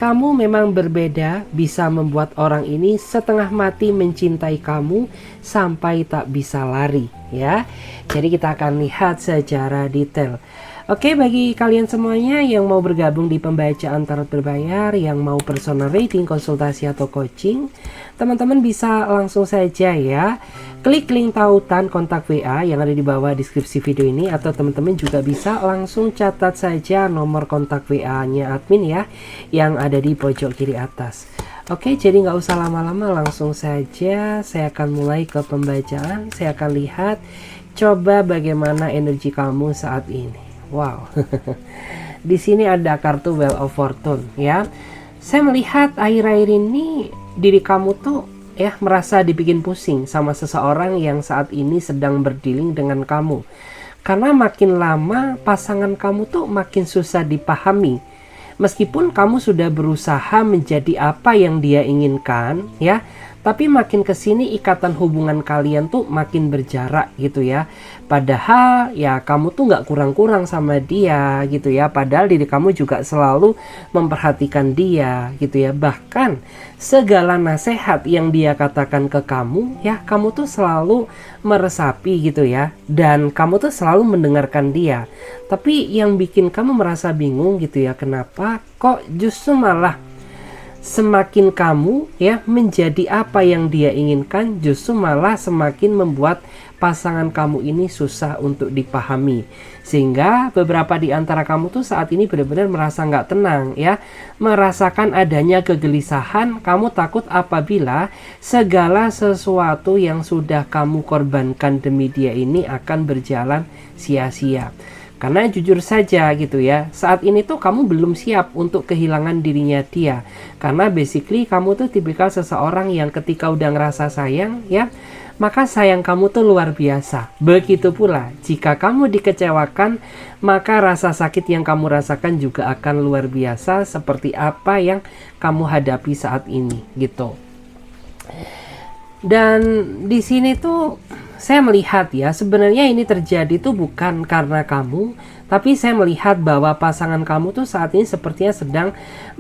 Kamu memang berbeda, bisa membuat orang ini setengah mati mencintai kamu sampai tak bisa lari, ya. Jadi kita akan lihat secara detail. Oke, bagi kalian semuanya yang mau bergabung di pembacaan tarot berbayar, yang mau personal reading, konsultasi atau coaching, teman-teman bisa langsung saja ya klik link tautan kontak WA yang ada di bawah deskripsi video ini, atau teman-teman juga bisa langsung catat saja nomor kontak WA-nya admin ya yang ada di pojok kiri atas. Oke, jadi nggak usah lama-lama, langsung saja saya akan mulai ke pembacaan. Saya akan lihat coba bagaimana energi kamu saat ini. Wow. Di sini ada kartu Wheel of Fortune ya. Saya melihat akhir-akhir ini diri kamu tuh ya merasa dibikin pusing sama seseorang yang saat ini sedang berdealing dengan kamu. Karena makin lama pasangan kamu tuh makin susah dipahami. Meskipun kamu sudah berusaha menjadi apa yang dia inginkan ya, tapi makin kesini ikatan hubungan kalian tuh makin berjarak gitu ya. Padahal ya kamu tuh nggak kurang-kurang sama dia gitu ya. Padahal diri kamu juga selalu memperhatikan dia gitu ya. Bahkan segala nasihat yang dia katakan ke kamu ya, kamu tuh selalu meresapi gitu ya. Dan kamu tuh selalu mendengarkan dia. Tapi yang bikin kamu merasa bingung gitu ya, kenapa kok justru malah semakin kamu ya menjadi apa yang dia inginkan, justru malah semakin membuat pasangan kamu ini susah untuk dipahami. Sehingga beberapa di antara kamu tuh saat ini benar-benar merasa nggak tenang ya, merasakan adanya kegelisahan. Kamu takut apabila segala sesuatu yang sudah kamu korbankan demi dia ini akan berjalan sia-sia. Karena jujur saja gitu ya, saat ini tuh kamu belum siap untuk kehilangan dirinya dia. Karena basically kamu tuh tipikal seseorang yang ketika udah ngerasa sayang ya, maka sayang kamu tuh luar biasa. Begitu pula jika kamu dikecewakan, maka rasa sakit yang kamu rasakan juga akan luar biasa, seperti apa yang kamu hadapi saat ini gitu. Dan di sini tuh saya melihat ya, sebenarnya ini terjadi tuh bukan karena kamu, tapi saya melihat bahwa pasangan kamu tuh saat ini sepertinya sedang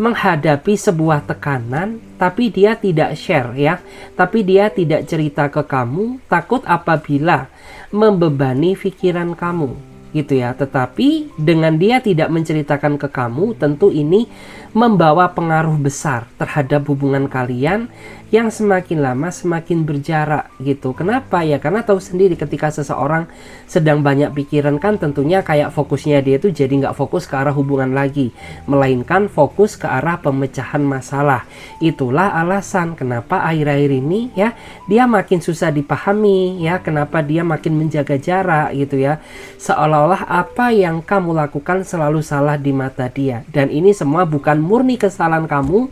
menghadapi sebuah tekanan, tapi dia tidak share ya, tapi dia tidak cerita ke kamu, takut apabila membebani pikiran kamu gitu ya. Tetapi dengan dia tidak menceritakan ke kamu, tentu ini membawa pengaruh besar terhadap hubungan kalian yang semakin lama semakin berjarak gitu. Kenapa ya? Karena tahu sendiri ketika seseorang sedang banyak pikiran kan tentunya kayak fokusnya dia itu jadi nggak fokus ke arah hubungan lagi, melainkan fokus ke arah pemecahan masalah. Itulah alasan kenapa akhir-akhir ini ya dia makin susah dipahami ya, kenapa dia makin menjaga jarak gitu ya, seolah-olah apa yang kamu lakukan selalu salah di mata dia. Dan ini semua bukan murni kesalahan kamu,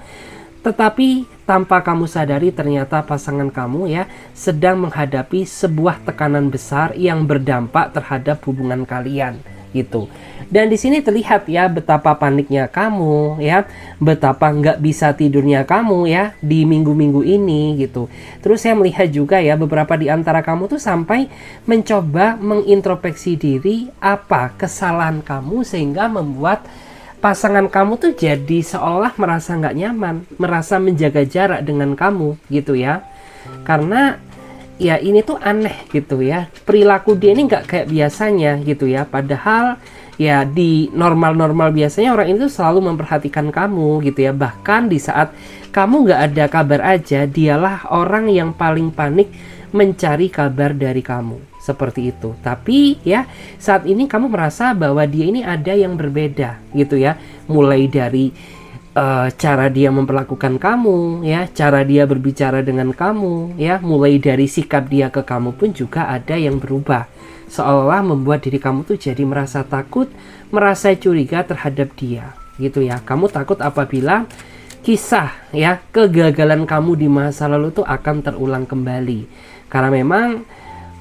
tetapi tanpa kamu sadari ternyata pasangan kamu ya sedang menghadapi sebuah tekanan besar yang berdampak terhadap hubungan kalian gitu. Dan di sini terlihat ya betapa paniknya kamu ya, betapa nggak bisa tidurnya kamu ya di minggu-minggu ini gitu. Terus saya melihat juga ya beberapa di antara kamu tuh sampai mencoba mengintrospeksi diri, apa kesalahan kamu sehingga membuat pasangan kamu tuh jadi seolah merasa nggak nyaman, merasa menjaga jarak dengan kamu gitu ya. Karena ya ini tuh aneh gitu ya, perilaku dia ini nggak kayak biasanya gitu ya. Padahal ya di normal-normal biasanya orang itu selalu memperhatikan kamu gitu ya. Bahkan di saat kamu nggak ada kabar aja, dialah orang yang paling panik mencari kabar dari kamu. Seperti itu. Tapi ya saat ini kamu merasa bahwa dia ini ada yang berbeda gitu ya. Mulai dari cara dia memperlakukan kamu ya, cara dia berbicara dengan kamu ya, mulai dari sikap dia ke kamu pun juga ada yang berubah. Seolah membuat diri kamu tuh jadi merasa takut, merasa curiga terhadap dia gitu ya. Kamu takut apabila kisah ya kegagalan kamu di masa lalu tuh akan terulang kembali. Karena memang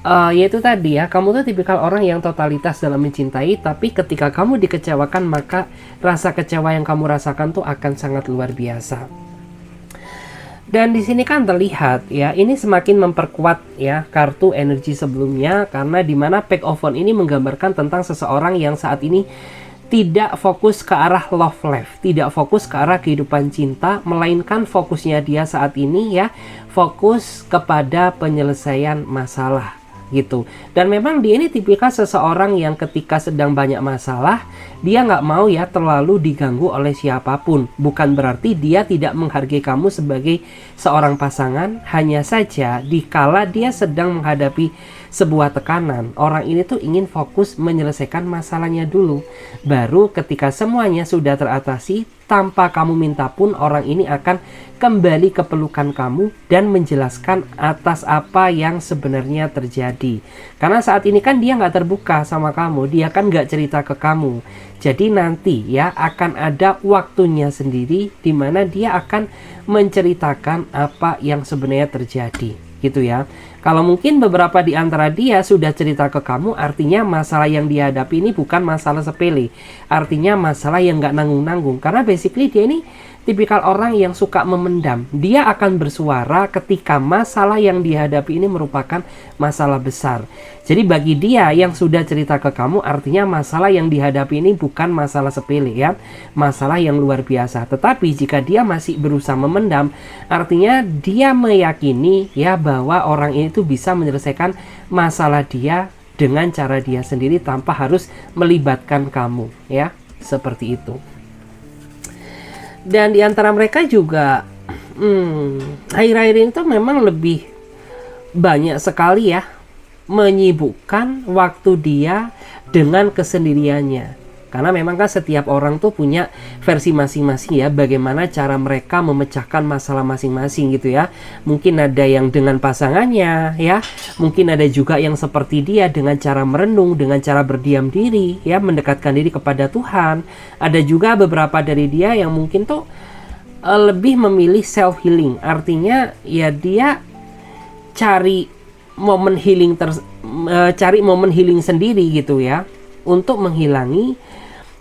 yaitu tadi ya, kamu tuh tipikal orang yang totalitas dalam mencintai, tapi ketika kamu dikecewakan maka rasa kecewa yang kamu rasakan tuh akan sangat luar biasa. Dan di sini kan terlihat ya, ini semakin memperkuat ya kartu energi sebelumnya, karena dimana Pack of Wands ini menggambarkan tentang seseorang yang saat ini tidak fokus ke arah love life, tidak fokus ke arah kehidupan cinta, melainkan fokusnya dia saat ini ya fokus kepada penyelesaian masalah gitu. Dan memang dia ini tipikal seseorang yang ketika sedang banyak masalah, dia nggak mau ya terlalu diganggu oleh siapapun. Bukan berarti dia tidak menghargai kamu sebagai seorang pasangan, hanya saja dikala dia sedang menghadapi sebuah tekanan, orang ini tuh ingin fokus menyelesaikan masalahnya dulu. Baru ketika semuanya sudah teratasi, tanpa kamu minta pun orang ini akan kembali ke pelukan kamu dan menjelaskan atas apa yang sebenarnya terjadi. Karena saat ini kan dia nggak terbuka sama kamu, dia kan nggak cerita ke kamu. Jadi nanti ya akan ada waktunya sendiri di mana dia akan menceritakan apa yang sebenarnya terjadi, gitu ya. Kalau mungkin beberapa di antara dia sudah cerita ke kamu, artinya masalah yang dihadapi ini bukan masalah sepele. Artinya masalah yang nggak nanggung-nanggung. Karena basically dia ini tipikal orang yang suka memendam. Dia akan bersuara ketika masalah yang dihadapi ini merupakan masalah besar. Jadi bagi dia yang sudah cerita ke kamu, artinya masalah yang dihadapi ini bukan masalah sepele ya. Masalah yang luar biasa. Tetapi jika dia masih berusaha memendam, artinya dia meyakini ya bahwa orang ini tuh bisa menyelesaikan masalah dia dengan cara dia sendiri tanpa harus melibatkan kamu ya. Seperti itu. Dan di antara mereka juga akhir-akhir ini tuh memang lebih banyak sekali ya menyibukkan waktu dia dengan kesendiriannya. Karena memang kan setiap orang tuh punya versi masing-masing ya, bagaimana cara mereka memecahkan masalah masing-masing gitu ya. Mungkin ada yang dengan pasangannya ya, mungkin ada juga yang seperti dia dengan cara merenung, dengan cara berdiam diri ya, mendekatkan diri kepada Tuhan. Ada juga beberapa dari dia yang mungkin tuh lebih memilih self healing. Artinya ya dia cari momen healing sendiri gitu ya, untuk menghilangi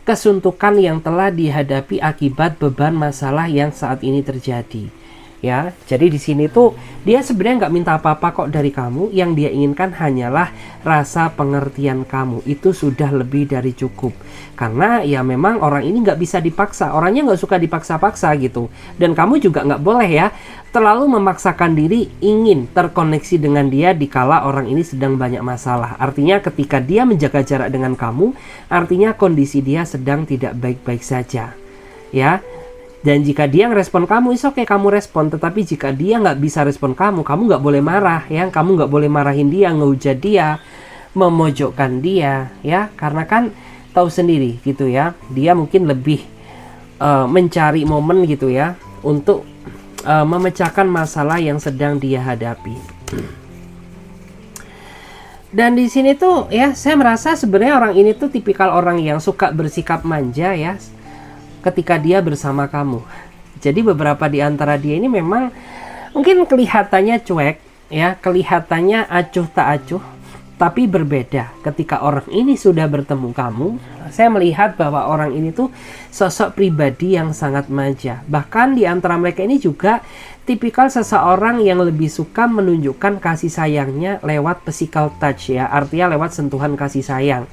kesuntukan yang telah dihadapi akibat beban masalah yang saat ini terjadi. Ya, jadi di sini tuh dia sebenarnya nggak minta apa-apa kok dari kamu. Yang dia inginkan hanyalah rasa pengertian kamu. Itu sudah lebih dari cukup. Karena ya memang orang ini nggak bisa dipaksa. Orangnya nggak suka dipaksa-paksa gitu. Dan kamu juga nggak boleh ya terlalu memaksakan diri ingin terkoneksi dengan dia dikala orang ini sedang banyak masalah. Artinya ketika dia menjaga jarak dengan kamu, artinya kondisi dia sedang tidak baik-baik saja. Ya. Dan jika dia ngerespon kamu, oke kamu respon. Tetapi jika dia nggak bisa respon kamu, kamu nggak boleh marah ya. Kamu nggak boleh marahin dia, ngehujat dia, memojokkan dia ya. Karena kan tahu sendiri gitu ya, dia mungkin lebih mencari momen gitu ya untuk memecahkan masalah yang sedang dia hadapi. Dan di sini tuh ya, saya merasa sebenarnya orang ini tuh tipikal orang yang suka bersikap manja ya ketika dia bersama kamu. Jadi beberapa di antara dia ini memang mungkin kelihatannya cuek ya, kelihatannya acuh tak acuh, tapi berbeda ketika orang ini sudah bertemu kamu. Saya melihat bahwa orang ini tuh sosok pribadi yang sangat manja. Bahkan di antara mereka ini juga tipikal seseorang yang lebih suka menunjukkan kasih sayangnya lewat physical touch ya, artinya lewat sentuhan kasih sayang.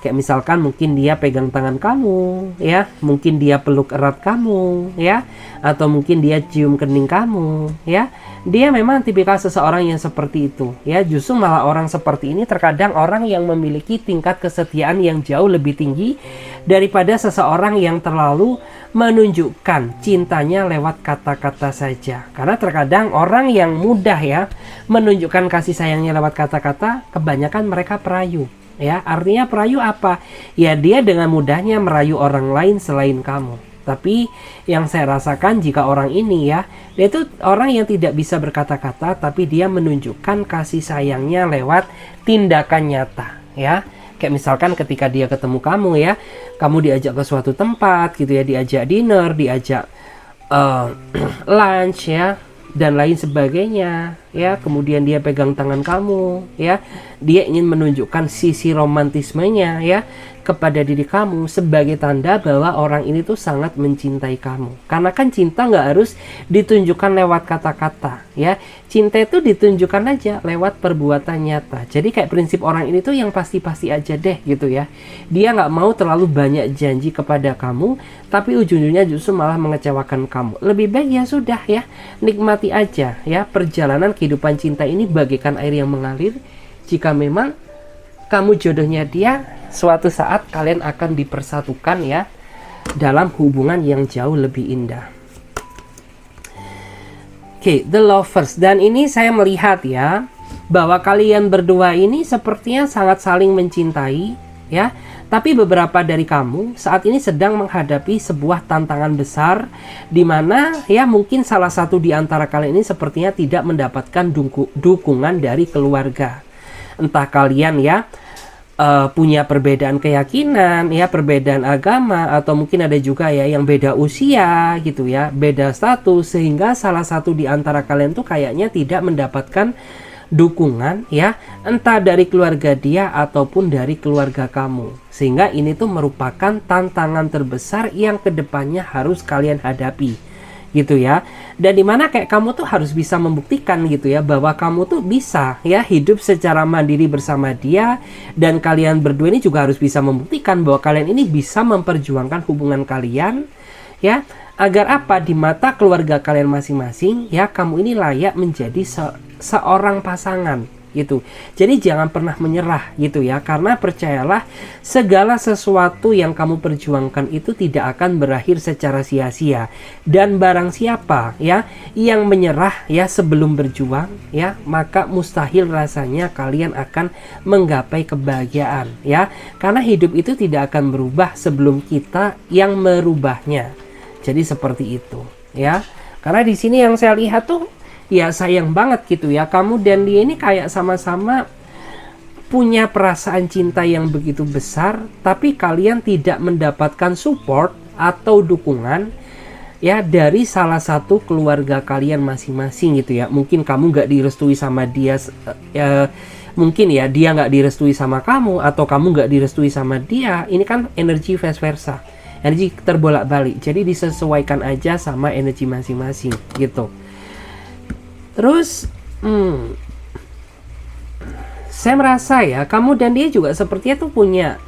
Kayak misalkan mungkin dia pegang tangan kamu ya, mungkin dia peluk erat kamu ya, atau mungkin dia cium kening kamu ya. Dia memang tipikal seseorang yang seperti itu ya. Justru malah orang seperti ini terkadang orang yang memiliki tingkat kesetiaan yang jauh lebih tinggi daripada seseorang yang terlalu menunjukkan cintanya lewat kata-kata saja. Karena terkadang orang yang mudah ya menunjukkan kasih sayangnya lewat kata-kata, kebanyakan mereka perayu. Ya, artinya perayu apa? Ya dia dengan mudahnya merayu orang lain selain kamu. Tapi yang saya rasakan jika orang ini ya, dia itu orang yang tidak bisa berkata-kata, tapi dia menunjukkan kasih sayangnya lewat tindakan nyata ya. Kayak misalkan ketika dia ketemu kamu ya, kamu diajak ke suatu tempat gitu ya, diajak dinner, diajak lunch ya, dan lain sebagainya ya. Kemudian dia pegang tangan kamu ya, dia ingin menunjukkan sisi romantismenya ya. kepada diri kamu sebagai tanda bahwa orang ini tuh sangat mencintai kamu. Karena kan cinta nggak harus ditunjukkan lewat kata-kata, ya. Cinta itu ditunjukkan aja lewat perbuatan nyata. Jadi kayak prinsip orang ini tuh yang pasti-pasti aja deh gitu ya. Dia nggak mau terlalu banyak janji kepada kamu, tapi ujung-ujungnya justru malah mengecewakan kamu. Lebih baik ya sudah ya, nikmati aja ya perjalanan kehidupan cinta ini bagaikan air yang mengalir. Jika memang kamu jodohnya dia, suatu saat kalian akan dipersatukan ya dalam hubungan yang jauh lebih indah. Oke, The Lovers. Dan ini saya melihat ya bahwa kalian berdua ini sepertinya sangat saling mencintai ya. Tapi beberapa dari kamu saat ini sedang menghadapi sebuah tantangan besar di mana ya mungkin salah satu di antara kalian ini sepertinya tidak mendapatkan dukungan dari keluarga. Entah kalian ya punya perbedaan keyakinan, ya perbedaan agama, atau mungkin ada juga ya yang beda usia gitu ya, beda status, sehingga salah satu di antara kalian tuh kayaknya tidak mendapatkan dukungan ya, entah dari keluarga dia ataupun dari keluarga kamu. Sehingga ini tuh merupakan tantangan terbesar yang kedepannya harus kalian hadapi gitu ya. Dan dimana kayak kamu tuh harus bisa membuktikan gitu ya bahwa kamu tuh bisa ya hidup secara mandiri bersama dia, dan kalian berdua ini juga harus bisa membuktikan bahwa kalian ini bisa memperjuangkan hubungan kalian ya, agar apa, di mata keluarga kalian masing-masing ya kamu ini layak menjadi seorang pasangan gitu. Jadi jangan pernah menyerah gitu ya, karena percayalah segala sesuatu yang kamu perjuangkan itu tidak akan berakhir secara sia-sia. Dan barang siapa ya yang menyerah ya sebelum berjuang ya, maka mustahil rasanya kalian akan menggapai kebahagiaan ya, karena hidup itu tidak akan berubah sebelum kita yang merubahnya. Jadi seperti itu ya. Karena di sini yang saya lihat tuh ya sayang banget gitu ya, kamu dan dia ini kayak sama-sama punya perasaan cinta yang begitu besar, tapi kalian tidak mendapatkan support atau dukungan ya dari salah satu keluarga kalian masing-masing gitu ya. Mungkin kamu nggak direstui sama dia, mungkin ya dia nggak direstui sama kamu, atau kamu nggak direstui sama dia. Ini kan energi vice versa, energi terbolak-balik. Jadi disesuaikan aja sama energi masing-masing gitu. Terus saya merasa ya kamu dan dia juga sepertinya tuh punya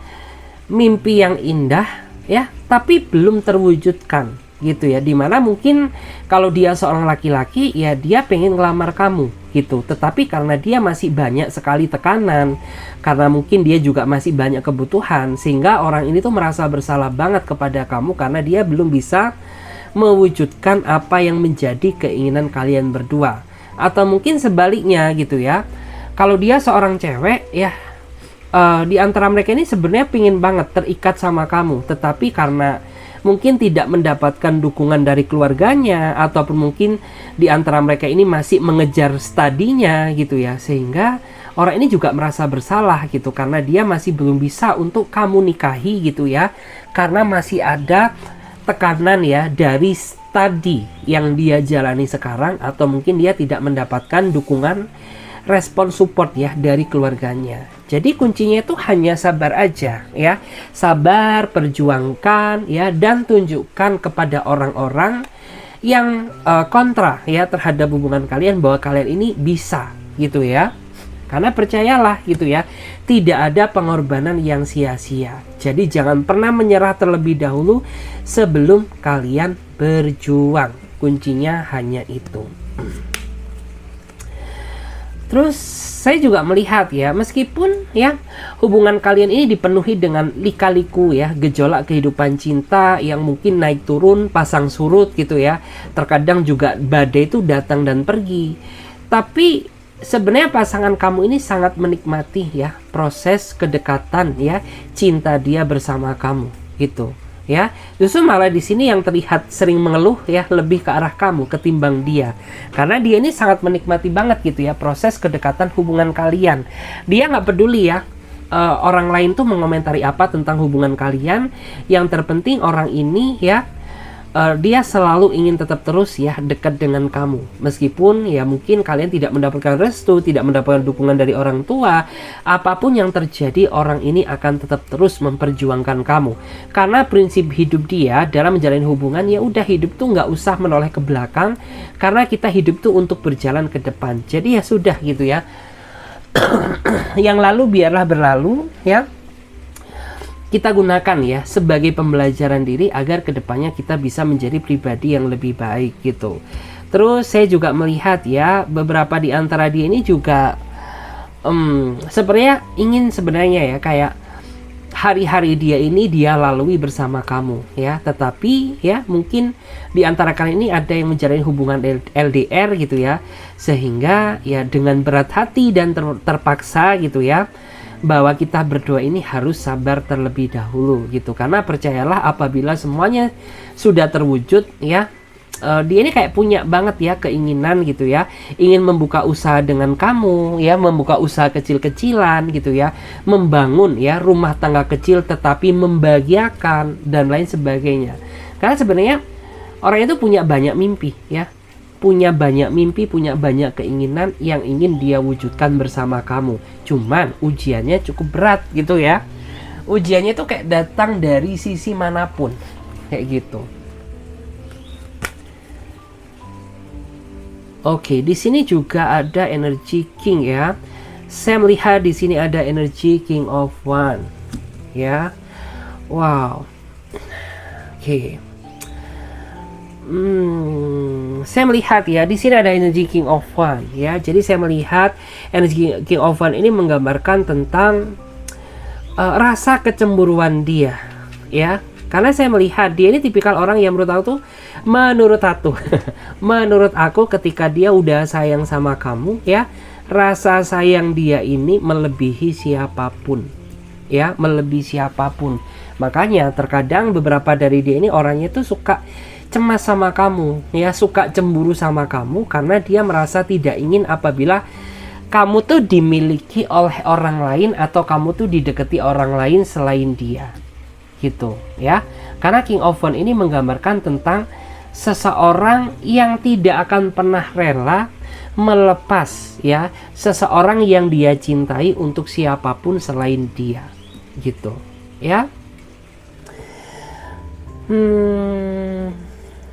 mimpi yang indah ya, tapi belum terwujudkan gitu ya. Dimana mungkin kalau dia seorang laki-laki ya dia pengen ngelamar kamu gitu, tetapi karena dia masih banyak sekali tekanan, karena mungkin dia juga masih banyak kebutuhan, sehingga orang ini tuh merasa bersalah banget kepada kamu karena dia belum bisa mewujudkan apa yang menjadi keinginan kalian berdua. Atau mungkin sebaliknya gitu ya, kalau dia seorang cewek ya, di antara mereka ini sebenarnya pingin banget terikat sama kamu, tetapi karena mungkin tidak mendapatkan dukungan dari keluarganya, ataupun mungkin di antara mereka ini masih mengejar studinya gitu ya, sehingga orang ini juga merasa bersalah gitu karena dia masih belum bisa untuk kamu nikahi gitu ya, karena masih ada tekanan ya dari studi yang dia jalani sekarang, atau mungkin dia tidak mendapatkan dukungan, respon support ya dari keluarganya. Jadi kuncinya itu hanya sabar aja ya, sabar, perjuangkan ya, dan tunjukkan kepada orang-orang yang kontra ya terhadap hubungan kalian bahwa kalian ini bisa gitu ya. Karena percayalah gitu ya, tidak ada pengorbanan yang sia-sia. Jadi jangan pernah menyerah terlebih dahulu sebelum kalian berjuang. Kuncinya hanya itu. Terus saya juga melihat ya, meskipun ya hubungan kalian ini dipenuhi dengan lika-liku ya, gejolak kehidupan cinta yang mungkin naik turun, pasang surut gitu ya. Terkadang juga badai itu datang dan pergi. Tapi sebenarnya pasangan kamu ini sangat menikmati ya proses kedekatan ya, cinta dia bersama kamu gitu ya. Justru malah di sini yang terlihat sering mengeluh ya lebih ke arah kamu ketimbang dia, karena dia ini sangat menikmati banget gitu ya proses kedekatan hubungan kalian. Dia nggak peduli ya orang lain tuh mengomentari apa tentang hubungan kalian. Yang terpenting orang ini ya dia selalu ingin tetap terus ya dekat dengan kamu, meskipun ya mungkin kalian tidak mendapatkan restu, tidak mendapatkan dukungan dari orang tua. Apapun yang terjadi, orang ini akan tetap terus memperjuangkan kamu, karena prinsip hidup dia dalam menjalin hubungan, ya udah, hidup tuh nggak usah menoleh ke belakang, karena kita hidup tuh untuk berjalan ke depan. Jadi ya sudah gitu ya, yang lalu biarlah berlalu ya. Kita gunakan ya sebagai pembelajaran diri agar kedepannya kita bisa menjadi pribadi yang lebih baik gitu. Terus saya juga melihat ya, beberapa di antara dia ini juga sebenarnya ingin sebenarnya ya kayak hari-hari dia ini dia lalui bersama kamu ya. Tetapi ya mungkin di antara kalian ini ada yang menjalin hubungan LDR gitu ya, sehingga ya dengan berat hati dan terpaksa gitu ya, bahwa kita berdua ini harus sabar terlebih dahulu gitu. Karena percayalah, apabila semuanya sudah terwujud ya, dia ini kayak punya banget ya keinginan gitu ya, ingin membuka usaha dengan kamu ya, membuka usaha kecil-kecilan gitu ya, membangun ya rumah tangga kecil tetapi membahagiakan dan lain sebagainya. Karena sebenarnya orang itu punya banyak mimpi ya, punya banyak mimpi, punya banyak keinginan yang ingin dia wujudkan bersama kamu. Cuman ujiannya cukup berat gitu ya. Ujiannya tuh kayak datang dari sisi manapun, kayak gitu. Oke, di sini juga ada energi King ya. Saya melihat di sini ada energi King of One ya. Wow. Oke. Saya melihat ya di sini ada energi King of One ya. Jadi saya melihat energi King of One ini menggambarkan tentang rasa kecemburuan dia ya. Karena saya melihat dia ini tipikal orang yang menurut aku ketika dia udah sayang sama kamu ya, rasa sayang dia ini melebihi siapapun ya, melebihi siapapun. Makanya terkadang beberapa dari dia ini orangnya tuh suka cemas sama kamu ya, suka cemburu sama kamu, karena dia merasa tidak ingin apabila kamu tuh dimiliki oleh orang lain atau kamu tuh didekati orang lain selain dia gitu ya. Karena King of One ini menggambarkan tentang seseorang yang tidak akan pernah rela melepas ya seseorang yang dia cintai untuk siapapun selain dia gitu ya.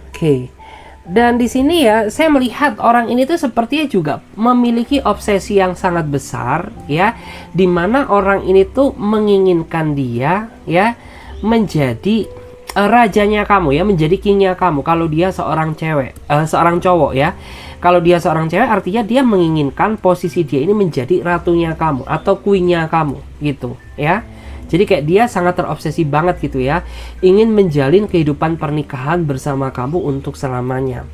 Oke. Dan di sini ya saya melihat orang ini tuh sepertinya juga memiliki obsesi yang sangat besar ya, dimana orang ini tuh menginginkan dia ya menjadi rajanya kamu ya, menjadi kingnya kamu. Kalau dia seorang cewek, seorang cowok ya, kalau dia seorang cewek artinya dia menginginkan posisi dia ini menjadi ratunya kamu atau queennya kamu gitu ya. Jadi kayak dia sangat terobsesi banget gitu ya, ingin menjalin kehidupan pernikahan bersama kamu untuk selamanya.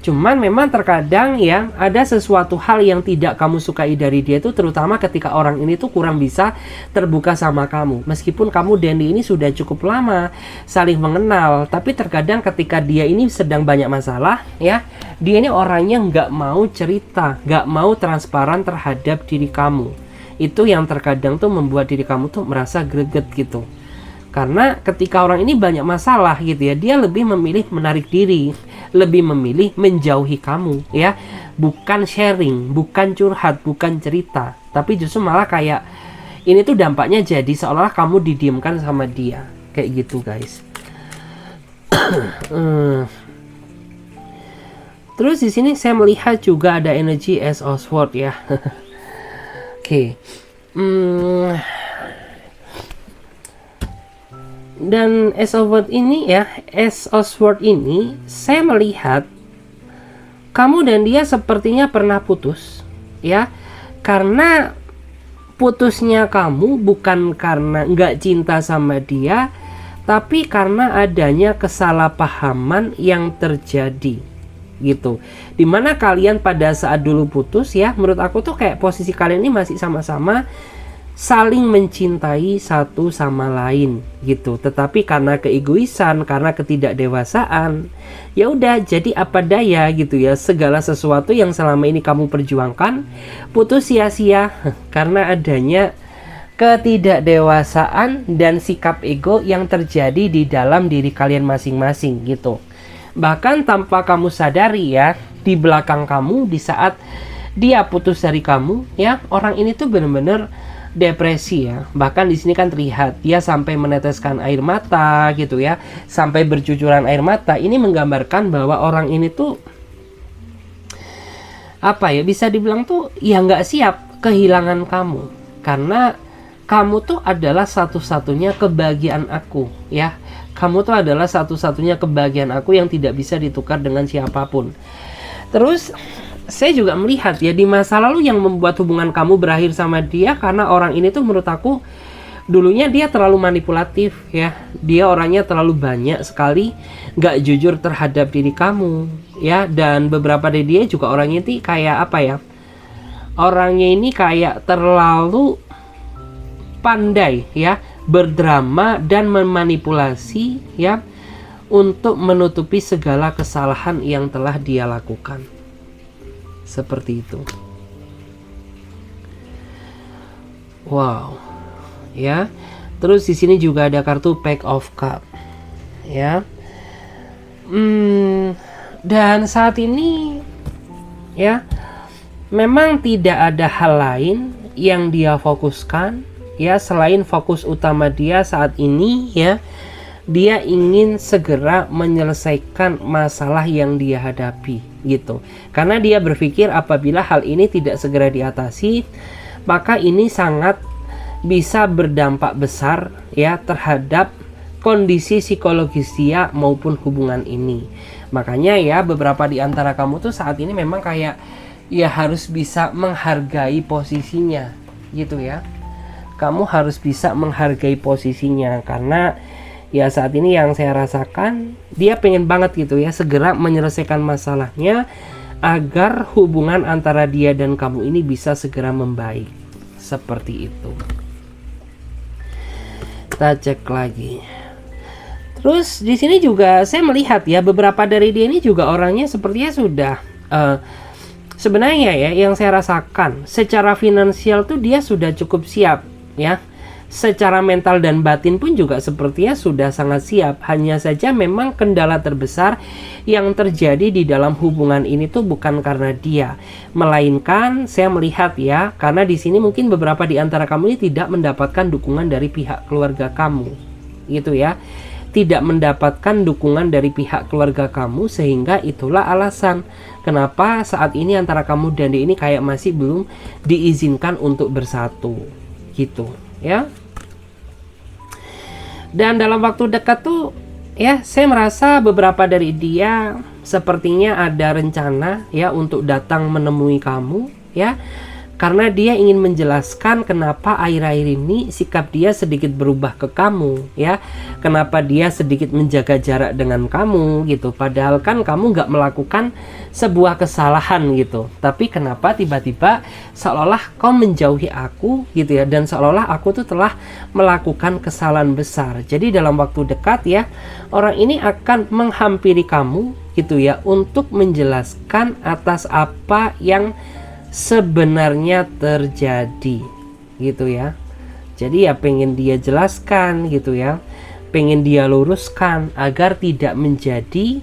Cuman memang terkadang ya ada sesuatu hal yang tidak kamu sukai dari dia itu, terutama ketika orang ini tuh kurang bisa terbuka sama kamu. Meskipun kamu dan dia ini sudah cukup lama saling mengenal, tapi terkadang ketika dia ini sedang banyak masalah ya, dia ini orangnya nggak mau cerita, nggak mau transparan terhadap diri kamu. Itu yang terkadang tuh membuat diri kamu tuh merasa greget gitu. Karena ketika orang ini banyak masalah gitu ya, dia lebih memilih menarik diri, lebih memilih menjauhi kamu ya. Bukan sharing, bukan curhat, bukan cerita, tapi justru malah kayak ini tuh dampaknya jadi seolah kamu didiamkan sama dia. Kayak gitu guys. Terus di sini saya melihat juga ada energi Ace of Swords ya. Oke. Dan Ace of Swords ini ya, Ace of Swords ini saya melihat kamu dan dia sepertinya pernah putus ya. Karena putusnya kamu bukan karena nggak cinta sama dia, tapi karena adanya kesalahpahaman yang terjadi gitu. Dimana kalian pada saat dulu putus ya, menurut aku tuh kayak posisi kalian ini masih sama-sama saling mencintai satu sama lain gitu. Tetapi karena keegoisan, karena ketidakdewasaan, ya udah jadi apa daya gitu ya, segala sesuatu yang selama ini kamu perjuangkan putus sia-sia karena adanya ketidakdewasaan dan sikap ego yang terjadi di dalam diri kalian masing-masing gitu. Bahkan tanpa kamu sadari ya, di belakang kamu di saat dia putus dari kamu ya, orang ini tuh bener-bener depresi ya. Bahkan di sini kan terlihat dia sampai meneteskan air mata gitu ya, sampai bercucuran air mata. Ini menggambarkan bahwa orang ini tuh apa ya, bisa dibilang tuh ya nggak siap kehilangan kamu, karena kamu tuh adalah satu-satunya kebahagiaan aku ya. Kamu tuh adalah satu-satunya kebahagiaan aku yang tidak bisa ditukar dengan siapapun. Terus saya juga melihat ya, di masa lalu yang membuat hubungan kamu berakhir sama dia, karena orang ini tuh menurut aku dulunya dia terlalu manipulatif ya. Dia orangnya terlalu banyak sekali nggak jujur terhadap diri kamu ya. Dan beberapa dari dia juga orangnya itu kayak apa ya, orangnya ini kayak terlalu pandai ya, berdrama dan memanipulasi ya, untuk menutupi segala kesalahan yang telah dia lakukan. Seperti itu. Wow. Ya. Terus di sini juga ada kartu Pack of Cup. Ya. Dan saat ini ya, memang tidak ada hal lain yang dia fokuskan ya, selain fokus utama dia saat ini ya, dia ingin segera menyelesaikan masalah yang dia hadapi gitu. Karena dia berpikir apabila hal ini tidak segera diatasi, maka ini sangat bisa berdampak besar ya terhadap kondisi psikologis dia maupun hubungan ini. Makanya ya, beberapa di antara kamu tuh saat ini memang kayak ya harus bisa menghargai posisinya gitu ya. Kamu harus bisa menghargai posisinya, karena ya saat ini yang saya rasakan dia pengen banget gitu ya segera menyelesaikan masalahnya agar hubungan antara dia dan kamu ini bisa segera membaik. Seperti itu. Kita cek lagi. Terus di sini juga saya melihat ya, beberapa dari dia ini juga orangnya sepertinya sudah sebenarnya ya, yang saya rasakan secara finansial tuh dia sudah cukup siap ya. Secara mental dan batin pun juga sepertinya sudah sangat siap. Hanya saja memang kendala terbesar yang terjadi di dalam hubungan ini tuh bukan karena dia, melainkan saya melihat ya, karena di sini mungkin beberapa di antara kamu ini tidak mendapatkan dukungan dari pihak keluarga kamu, gitu ya. Tidak mendapatkan dukungan dari pihak keluarga kamu, sehingga itulah alasan kenapa saat ini antara kamu dan dia ini kayak masih belum diizinkan untuk bersatu, gitu ya. Dan dalam waktu dekat tuh ya, saya merasa beberapa dari dia sepertinya ada rencana ya untuk datang menemui kamu ya, karena dia ingin menjelaskan kenapa akhir-akhir ini sikap dia sedikit berubah ke kamu ya, kenapa dia sedikit menjaga jarak dengan kamu gitu, padahal kan kamu nggak melakukan sebuah kesalahan gitu, tapi kenapa tiba-tiba seolah-olah kau menjauhi aku gitu ya, dan seolah-olah aku tuh telah melakukan kesalahan besar. Jadi dalam waktu dekat ya, orang ini akan menghampiri kamu gitu ya, untuk menjelaskan atas apa yang sebenarnya terjadi gitu ya. Jadi ya pengen dia jelaskan gitu ya, pengen dia luruskan agar tidak menjadi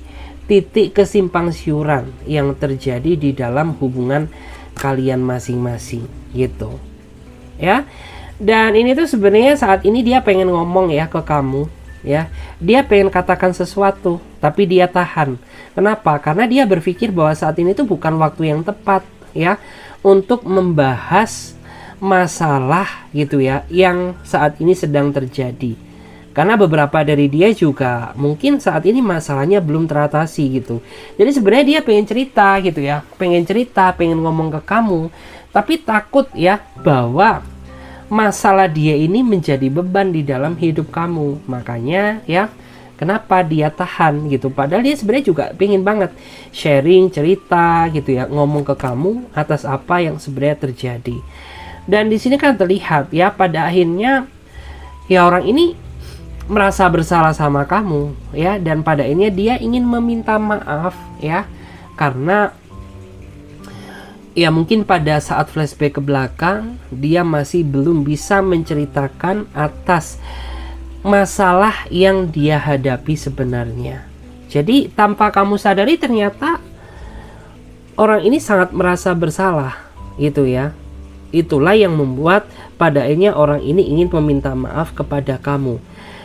titik kesimpang siuran yang terjadi di dalam hubungan kalian masing-masing gitu ya. Dan ini tuh sebenarnya saat ini dia pengen ngomong ya ke kamu ya, dia pengen katakan sesuatu tapi dia tahan. Kenapa? Karena dia berpikir bahwa saat ini tuh bukan waktu yang tepat ya untuk membahas masalah gitu ya yang saat ini sedang terjadi. Karena beberapa dari dia juga mungkin saat ini masalahnya belum teratasi gitu. Jadi sebenarnya dia pengen cerita gitu ya, pengen cerita, pengen ngomong ke kamu, tapi takut ya bahwa masalah dia ini menjadi beban di dalam hidup kamu. Makanya ya, kenapa dia tahan gitu, padahal dia sebenarnya juga pengen banget sharing, cerita gitu ya, ngomong ke kamu atas apa yang sebenarnya terjadi. Dan di sini kan terlihat ya, pada akhirnya ya orang ini merasa bersalah sama kamu ya, dan pada akhirnya dia ingin meminta maaf ya, karena ya mungkin pada saat flashback ke belakang dia masih belum bisa menceritakan atas masalah yang dia hadapi sebenarnya Jadi tanpa kamu sadari ternyata orang ini sangat merasa bersalah gitu ya. Itulah yang membuat pada akhirnya orang ini ingin meminta maaf kepada kamu.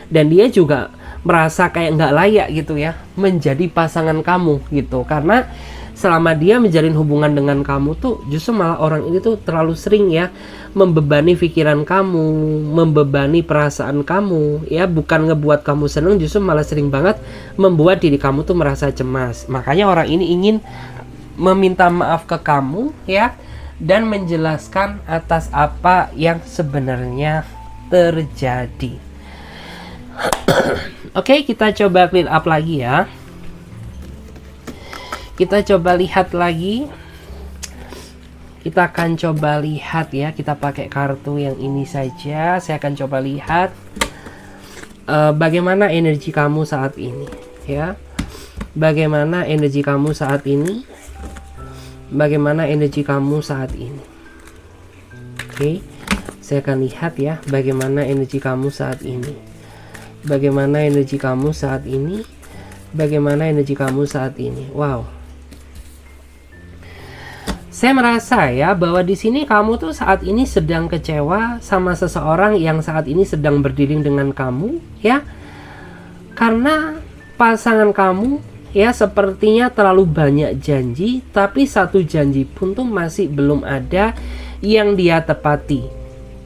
Dan dia juga merasa kayak nggak layak gitu ya menjadi pasangan kamu gitu. Karena selama dia menjalin hubungan dengan kamu tuh justru malah orang ini tuh terlalu sering ya membebani pikiran kamu, membebani perasaan kamu ya, bukan ngebuat kamu seneng, justru malah sering banget membuat diri kamu tuh merasa cemas. Makanya orang ini ingin meminta maaf ke kamu ya, dan menjelaskan atas apa yang sebenarnya terjadi. Oke, kita coba clear up lagi ya. Kita coba lihat lagi. Kita akan coba lihat ya. Kita pakai kartu yang ini saja. Saya akan coba lihat bagaimana energi kamu saat ini ya. Bagaimana energi kamu saat ini? Bagaimana energi kamu saat ini? Oke. Saya akan lihat ya bagaimana energi kamu saat ini. Bagaimana energi kamu saat ini? Bagaimana energi kamu saat ini? Wow. Saya merasa ya bahwa di sini kamu tuh saat ini sedang kecewa sama seseorang yang saat ini sedang berdilin dengan kamu ya. Karena pasangan kamu ya sepertinya terlalu banyak janji, tapi satu janji pun tuh masih belum ada yang dia tepati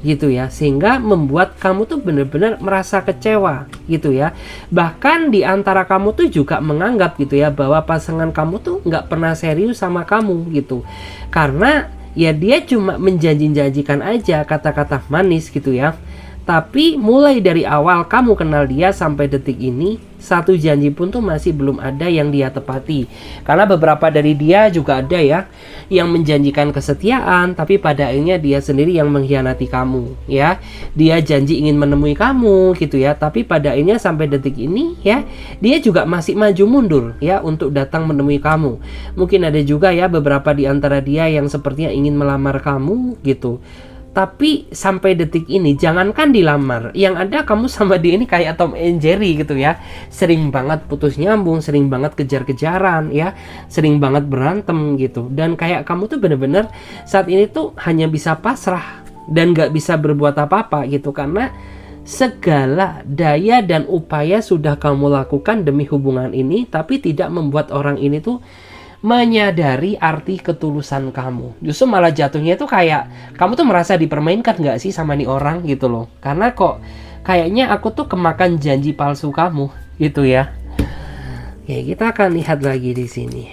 gitu ya, sehingga membuat kamu tuh benar-benar merasa kecewa gitu ya. Bahkan di antara kamu tuh juga menganggap gitu ya bahwa pasangan kamu tuh nggak pernah serius sama kamu gitu, karena ya dia cuma menjanji-janjikan aja kata-kata manis gitu ya. Tapi mulai dari awal kamu kenal dia sampai detik ini, satu janji pun tuh masih belum ada yang dia tepati. Karena beberapa dari dia juga ada ya yang menjanjikan kesetiaan, tapi pada akhirnya dia sendiri yang mengkhianati kamu ya. Dia janji ingin menemui kamu gitu ya, tapi pada akhirnya sampai detik ini ya dia juga masih maju mundur ya untuk datang menemui kamu. Mungkin ada juga ya beberapa di antara dia yang sepertinya ingin melamar kamu gitu. Tapi sampai detik ini jangankan dilamar, yang ada kamu sama dia ini kayak Tom and Jerry gitu ya. Sering banget putus nyambung, sering banget kejar-kejaran ya, sering banget berantem gitu. Dan kayak kamu tuh bener-bener saat ini tuh hanya bisa pasrah dan gak bisa berbuat apa-apa gitu. Karena segala daya dan upaya sudah kamu lakukan demi hubungan ini, tapi tidak membuat orang ini tuh menyadari arti ketulusan kamu. Justru malah jatuhnya itu kayak kamu tuh merasa dipermainkan gak sih sama nih orang gitu loh. Karena kok kayaknya aku tuh kemakan janji palsu kamu gitu ya. Oke, kita akan lihat lagi di sini.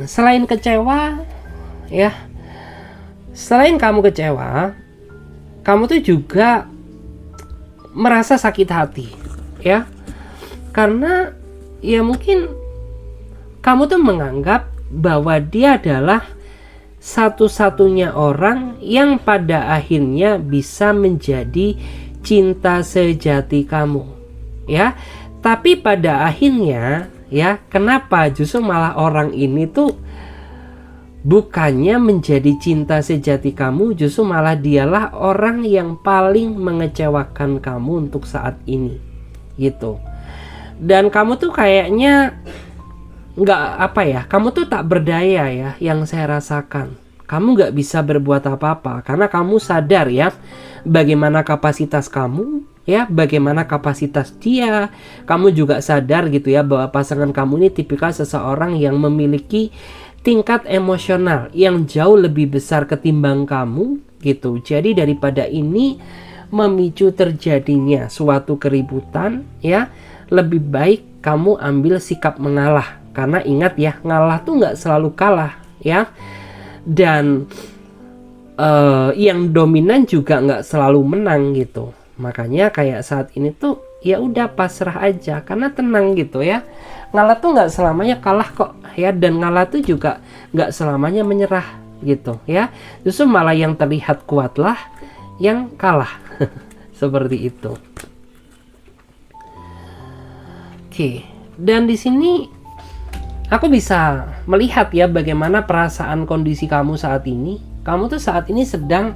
Selain kecewa ya, selain kamu kecewa, kamu tuh juga merasa sakit hati ya. Karena ya mungkin kamu tuh menganggap bahwa dia adalah satu-satunya orang yang pada akhirnya bisa menjadi cinta sejati kamu ya. Tapi pada akhirnya ya, kenapa justru malah orang ini tuh bukannya menjadi cinta sejati kamu, justru malah dialah orang yang paling mengecewakan kamu untuk saat ini gitu. Dan kamu tuh kayaknya nggak apa ya, kamu tuh tak berdaya ya, yang saya rasakan. Kamu nggak bisa berbuat apa-apa karena kamu sadar ya bagaimana kapasitas kamu ya, bagaimana kapasitas dia. Kamu juga sadar gitu ya bahwa pasangan kamu ini tipikal seseorang yang memiliki tingkat emosional yang jauh lebih besar ketimbang kamu gitu. Jadi daripada ini memicu terjadinya suatu keributan ya, lebih baik kamu ambil sikap mengalah. Karena ingat ya, ngalah tuh nggak selalu kalah ya. Dan yang dominan juga nggak selalu menang gitu. Makanya kayak saat ini tuh ya udah pasrah aja, karena tenang gitu ya. Ngalah tuh nggak selamanya kalah kok ya, dan ngalah tuh juga nggak selamanya menyerah gitu ya. Justru malah yang terlihat kuatlah yang kalah. Seperti itu. Oke, dan di sini aku bisa melihat ya bagaimana perasaan kondisi kamu saat ini. Kamu tuh saat ini sedang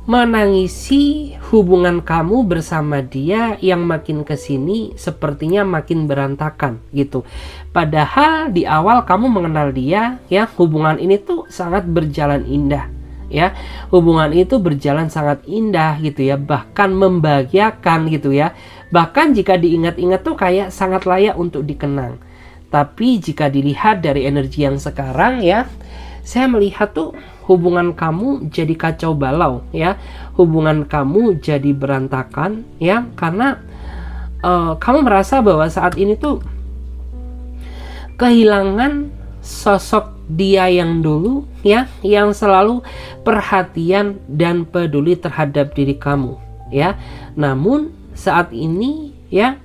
menangisi hubungan kamu bersama dia yang makin kesini sepertinya makin berantakan gitu. Padahal di awal kamu mengenal dia ya, hubungan ini tuh sangat berjalan indah ya. Hubungan itu berjalan sangat indah gitu ya, bahkan membahagiakan gitu ya. Bahkan jika diingat-ingat tuh kayak sangat layak untuk dikenang. Tapi jika dilihat dari energi yang sekarang ya, saya melihat tuh hubungan kamu jadi kacau balau ya, hubungan kamu jadi berantakan ya, karena kamu merasa bahwa saat ini tuh kehilangan sosok dia yang dulu ya, yang selalu perhatian dan peduli terhadap diri kamu ya. Namun saat ini ya,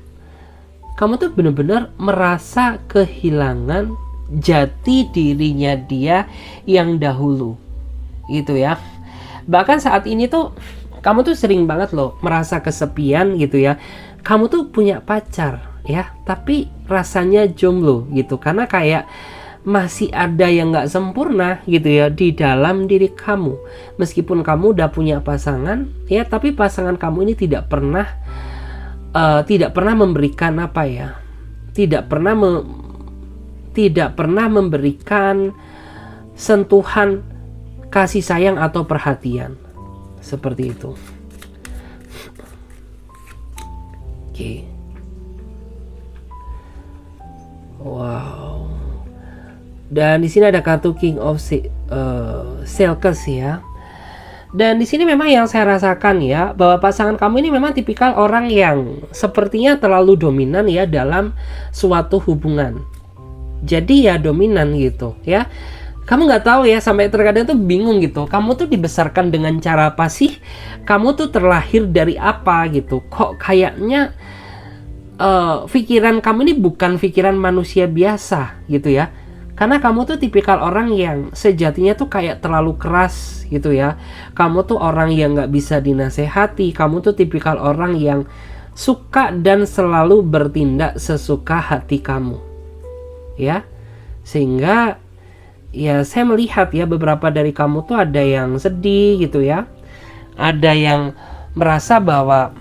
kamu tuh benar-benar merasa kehilangan jati dirinya dia yang dahulu gitu ya. Bahkan saat ini tuh kamu tuh sering banget loh merasa kesepian gitu ya. Kamu tuh punya pacar ya, tapi rasanya jomblo gitu, karena kayak masih ada yang gak sempurna gitu ya di dalam diri kamu. Meskipun kamu udah punya pasangan ya, tapi pasangan kamu ini tidak pernah memberikan apa ya, tidak pernah memberikan sentuhan kasih sayang atau perhatian seperti itu. Oke. Wow. Dan di sini ada kartu King of Shakes ya. Dan di sini memang yang saya rasakan ya, bahwa pasangan kamu ini memang tipikal orang yang sepertinya terlalu dominan ya dalam suatu hubungan. Jadi ya dominan gitu ya. Kamu nggak tahu ya, sampai terkadang tuh bingung gitu. Kamu tuh dibesarkan dengan cara apa sih? Kamu tuh terlahir dari apa gitu? Kok kayaknya pikiran kamu ini bukan pikiran manusia biasa gitu ya. Karena kamu tuh tipikal orang yang sejatinya tuh kayak terlalu keras gitu ya. Kamu tuh orang yang nggak bisa dinasehati. Kamu tuh tipikal orang yang suka dan selalu bertindak sesuka hati kamu ya. Sehingga ya saya melihat ya, beberapa dari kamu tuh ada yang sedih gitu ya, ada yang merasa bahwa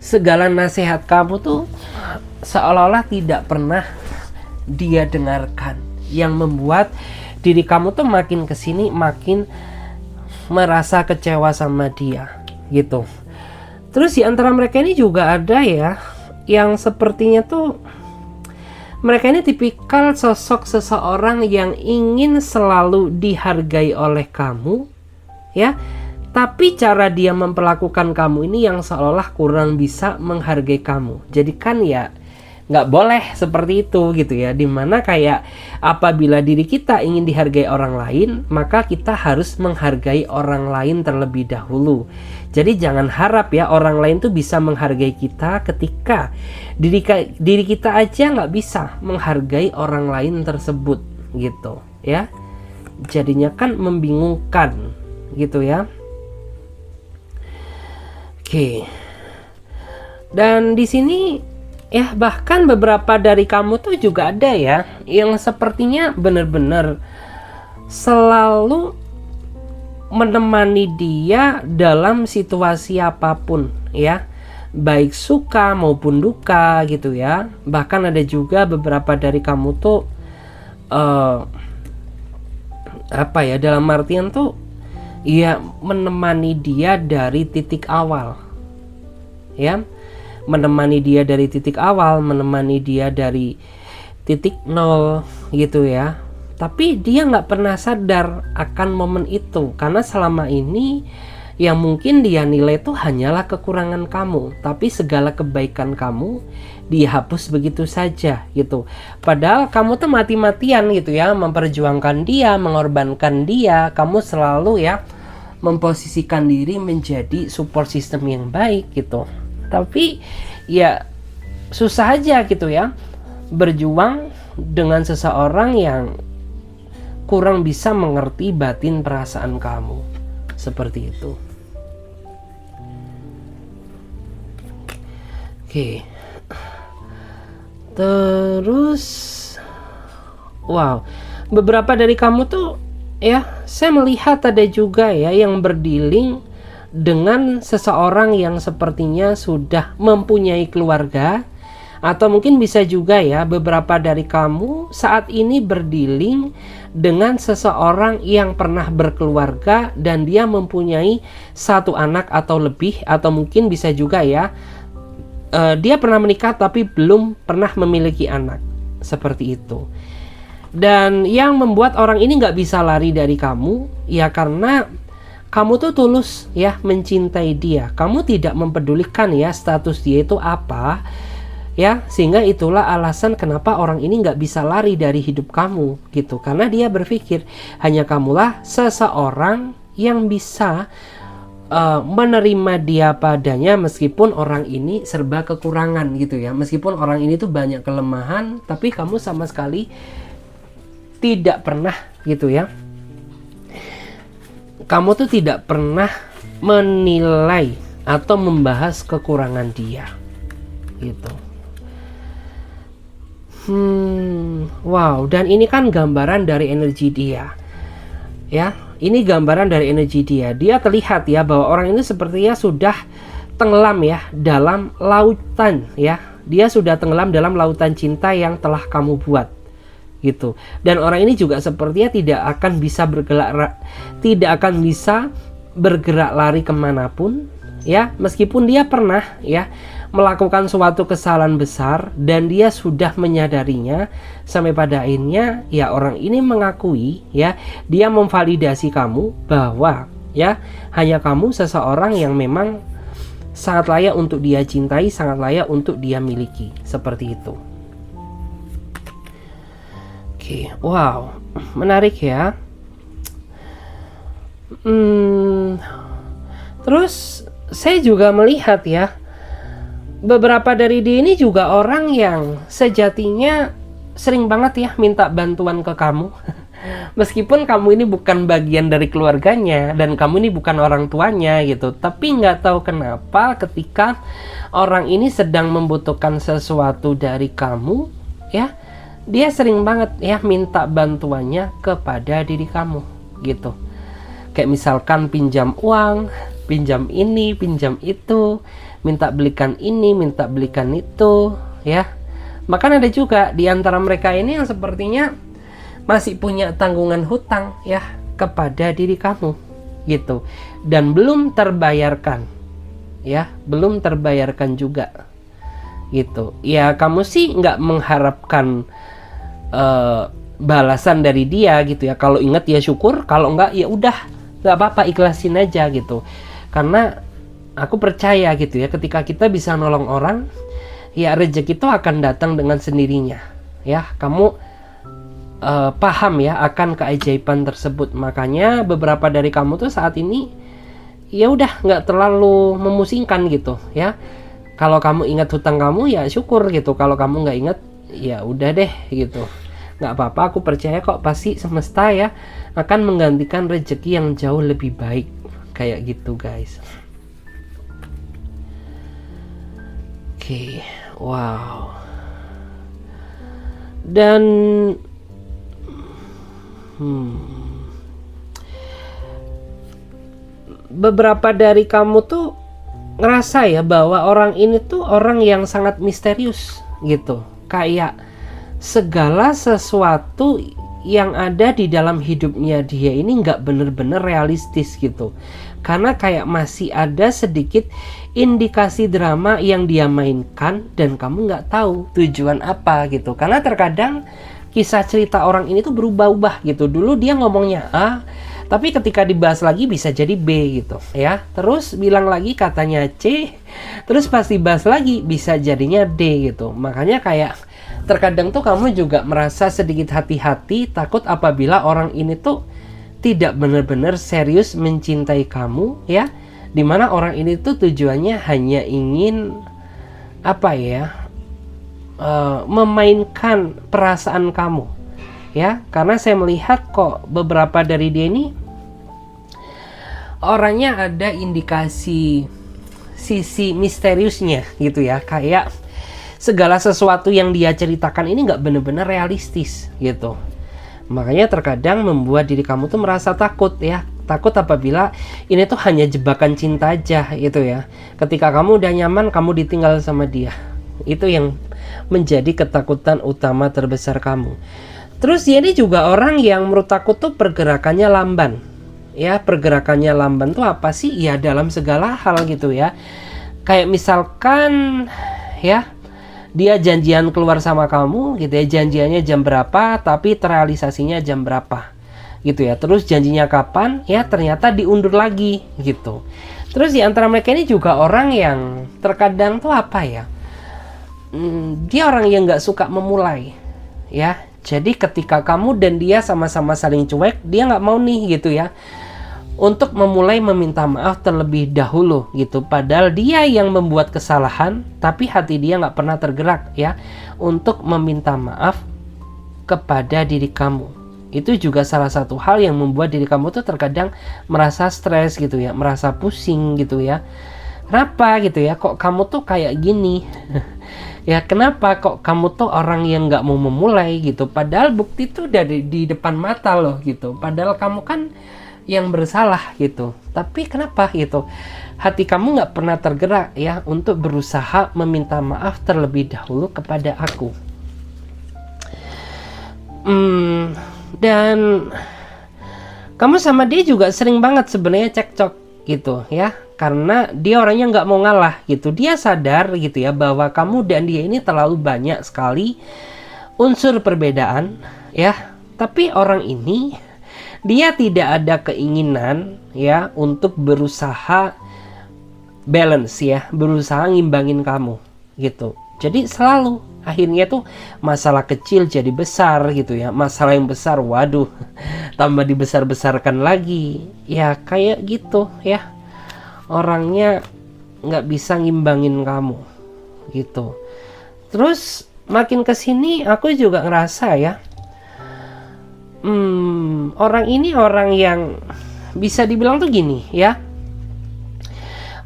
segala nasihat kamu tuh seolah-olah tidak pernah dia dengarkan, yang membuat diri kamu tuh makin kesini makin merasa kecewa sama dia gitu. Terus di antara mereka ini juga ada ya yang sepertinya tuh mereka ini tipikal sosok seseorang yang ingin selalu dihargai oleh kamu ya, tapi cara dia memperlakukan kamu ini yang seolah kurang bisa menghargai kamu. Jadi kan ya nggak boleh seperti itu gitu ya, dimana kayak apabila diri kita ingin dihargai orang lain, maka kita harus menghargai orang lain terlebih dahulu. Jadi jangan harap ya orang lain tuh bisa menghargai kita ketika diri kita aja nggak bisa menghargai orang lain tersebut gitu ya. Jadinya kan membingungkan gitu ya. Oke. Dan di sini ya, bahkan beberapa dari kamu tuh juga ada ya yang sepertinya benar-benar selalu menemani dia dalam situasi apapun ya, baik suka maupun duka gitu ya. Bahkan ada juga beberapa dari kamu tuh apa ya, dalam artian tuh ya menemani dia dari titik awal ya, menemani dia dari titik awal, menemani dia dari titik nol gitu ya. Tapi dia nggak pernah sadar akan momen itu, karena selama ini yang mungkin dia nilai itu hanyalah kekurangan kamu, tapi segala kebaikan kamu dihapus begitu saja gitu. Padahal kamu tuh mati-matian gitu ya memperjuangkan dia, mengorbankan dia. Kamu selalu ya memposisikan diri menjadi support system yang baik gitu. Tapi ya susah aja gitu ya berjuang dengan seseorang yang kurang bisa mengerti batin perasaan kamu seperti itu. Oke. Terus wow, beberapa dari kamu tuh Ya, saya melihat ada juga ya yang berdealing dengan seseorang yang sepertinya sudah mempunyai keluarga, atau mungkin bisa juga ya beberapa dari kamu saat ini berdealing dengan seseorang yang pernah berkeluarga dan dia mempunyai satu anak atau lebih, atau mungkin bisa juga ya dia pernah menikah tapi belum pernah memiliki anak, seperti itu. Dan yang membuat orang ini nggak bisa lari dari kamu ya karena kamu tuh tulus ya mencintai dia. Kamu tidak mempedulikan ya status dia itu apa ya, sehingga itulah alasan kenapa orang ini nggak bisa lari dari hidup kamu gitu, karena dia berpikir hanya kamulah seseorang yang bisa menerima dia padanya, meskipun orang ini serba kekurangan gitu ya, meskipun orang ini tuh banyak kelemahan, tapi kamu sama sekali tidak pernah gitu ya, kamu tuh tidak pernah menilai atau membahas kekurangan dia gitu. Wow, dan ini kan gambaran dari energi dia ya, ini gambaran dari energi dia. Dia terlihat ya bahwa orang ini sepertinya sudah tenggelam ya dalam lautan ya, dia sudah tenggelam dalam lautan cinta yang telah kamu buat gitu. Dan orang ini juga sepertinya tidak akan bisa bergerak lari kemanapun ya, meskipun dia pernah ya melakukan suatu kesalahan besar dan dia sudah menyadarinya, sampai pada akhirnya ya orang ini mengakui ya, dia memvalidasi kamu bahwa ya hanya kamu seseorang yang memang sangat layak untuk dia cintai, sangat layak untuk dia miliki, seperti itu. Wow, menarik ya. Terus saya juga melihat ya, beberapa dari dia ini juga orang yang sejatinya sering banget ya minta bantuan ke kamu. Meskipun kamu ini bukan bagian dari keluarganya dan kamu ini bukan orang tuanya gitu, tapi nggak tahu kenapa ketika orang ini sedang membutuhkan sesuatu dari kamu ya, dia sering banget ya minta bantuannya kepada diri kamu gitu. Kayak misalkan pinjam uang, pinjam ini, pinjam itu, minta belikan ini, minta belikan itu ya. Bahkan ada juga di antara mereka ini yang sepertinya masih punya tanggungan hutang ya kepada diri kamu gitu, dan belum terbayarkan ya, belum terbayarkan juga gitu. Ya kamu sih nggak mengharapkan balasan dari dia gitu ya. Kalau ingat ya syukur, kalau enggak ya udah nggak apa-apa, ikhlasin aja gitu. Karena aku percaya gitu ya, ketika kita bisa nolong orang ya rezeki itu akan datang dengan sendirinya ya. Kamu paham ya akan keajaiban tersebut. Makanya beberapa dari kamu tuh saat ini ya udah nggak terlalu memusingkan gitu ya. Kalau kamu ingat hutang kamu ya syukur gitu, kalau kamu nggak ingat ya udah deh gitu, nggak apa-apa. Aku percaya kok pasti semesta ya akan menggantikan rezeki yang jauh lebih baik, kayak gitu guys. Wow. Dan beberapa dari kamu tuh ngerasa ya bahwa orang ini tuh orang yang sangat misterius gitu, kayak segala sesuatu yang ada di dalam hidupnya dia ini nggak bener-bener realistis gitu, karena kayak masih ada sedikit indikasi drama yang dia mainkan dan kamu nggak tahu tujuan apa gitu. Karena terkadang kisah cerita orang ini tuh berubah-ubah gitu, dulu dia ngomongnya A tapi ketika dibahas lagi bisa jadi B gitu ya, terus bilang lagi katanya C, terus pasti bahas lagi bisa jadinya D gitu. Makanya kayak terkadang tuh kamu juga merasa sedikit hati-hati, takut apabila orang ini tuh tidak benar-benar serius mencintai kamu ya, dimana orang ini tuh tujuannya hanya ingin apa ya, memainkan perasaan kamu ya. Karena saya melihat kok beberapa dari dia ini orangnya ada indikasi sisi misteriusnya gitu ya, kayak segala sesuatu yang dia ceritakan ini nggak benar-benar realistis gitu. Makanya terkadang membuat diri kamu tuh merasa takut ya. Takut apabila ini tuh hanya jebakan cinta aja gitu ya. Ketika kamu udah nyaman, kamu ditinggal sama dia. Itu yang menjadi ketakutan utama terbesar kamu. Terus dia ini juga orang yang menurut aku tuh pergerakannya lamban. Ya, pergerakannya lamban tuh apa sih? Ya dalam segala hal gitu ya. Kayak misalkan ya, dia janjian keluar sama kamu gitu ya, janjiannya jam berapa tapi terrealisasinya jam berapa gitu ya. Terus janjinya kapan ya, ternyata diundur lagi gitu. Terus di antara mereka ini juga orang yang terkadang tuh apa ya, dia orang yang nggak suka memulai ya. Jadi ketika kamu dan dia sama-sama saling cuek, dia nggak mau nih gitu ya untuk memulai meminta maaf terlebih dahulu gitu. Padahal dia yang membuat kesalahan, tapi hati dia nggak pernah tergerak ya untuk meminta maaf kepada diri kamu. Itu juga salah satu hal yang membuat diri kamu tuh terkadang merasa stres gitu ya, merasa pusing gitu ya. Kenapa gitu ya, kok kamu tuh kayak gini? Ya kenapa kok kamu tuh orang yang nggak mau memulai gitu? Padahal bukti tuh dari di depan mata loh gitu. Padahal kamu kan yang bersalah gitu. Tapi kenapa gitu? Hati kamu nggak pernah tergerak ya untuk berusaha meminta maaf terlebih dahulu kepada aku. Dan kamu sama dia juga sering banget sebenarnya cekcok gitu ya, karena dia orangnya nggak mau ngalah gitu. Dia sadar gitu ya bahwa kamu dan dia ini terlalu banyak sekali unsur perbedaan ya, tapi orang ini dia tidak ada keinginan ya untuk berusaha balance ya, berusaha ngimbangin kamu gitu. Jadi selalu akhirnya tuh masalah kecil jadi besar gitu ya, masalah yang besar waduh tambah dibesar-besarkan lagi ya, kayak gitu ya. Orangnya nggak bisa ngimbangin kamu gitu. Terus makin kesini aku juga ngerasa ya, orang ini orang yang bisa dibilang tuh gini ya,